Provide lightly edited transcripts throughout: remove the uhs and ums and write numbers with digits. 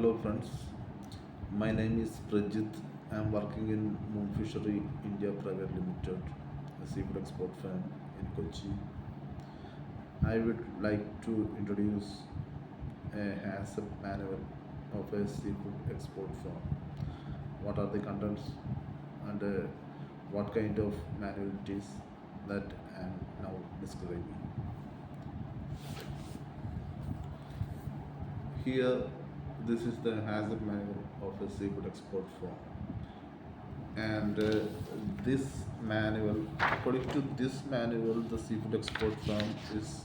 Hello friends, my name is Prajit. I am working in Moonfishery India Private Limited, a seafood export firm in Kochi. I would like to introduce a HACCP manual of a seafood export firm. What are the contents and what kind of manual it is that I am now describing. Here, this is the HACCP manual of a seafood export firm. And this manual, according to this manual, the seafood export firm is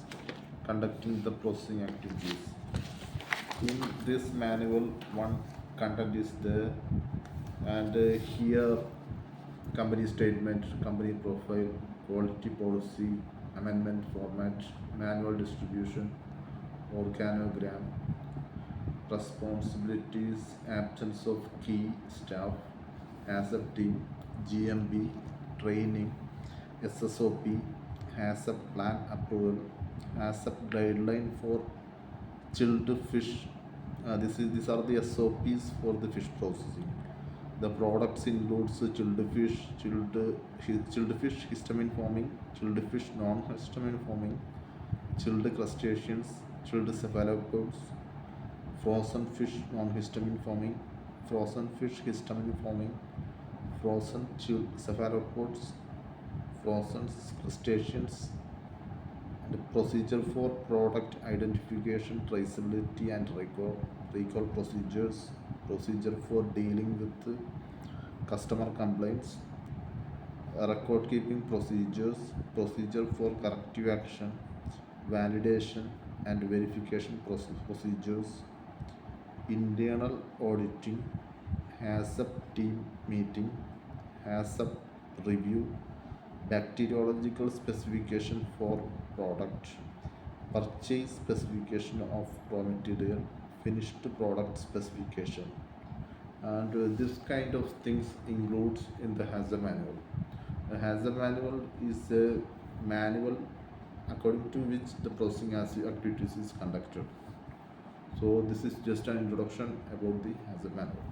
conducting the processing activities. In this manual, one content is there, and here company statement, company profile, quality policy, amendment format, manual distribution, organogram, responsibilities, absence of key staff, HACCP team, GMB, training, SSOP, HACCP plan approval, HACCP guideline for chilled fish. These are the SOPs for the fish processing. The products includes chilled fish histamine forming, chilled fish non-histamine forming, chilled crustaceans, chilled cephalopods, frozen fish non-histamine forming, frozen fish histamine forming, frozen chilled cephalopods, frozen crustaceans, and procedure for product identification, traceability, and recall procedures, procedure for dealing with customer complaints, record keeping procedures, procedure for corrective action, validation and verification procedures, internal auditing, HACCP team meeting, HACCP review, bacteriological specification for product, purchase specification of raw material, finished product specification, and this kind of things includes in the HACCP manual. The HACCP manual is a manual according to which the processing activities is conducted. So this is just an introduction about the HACCP manual.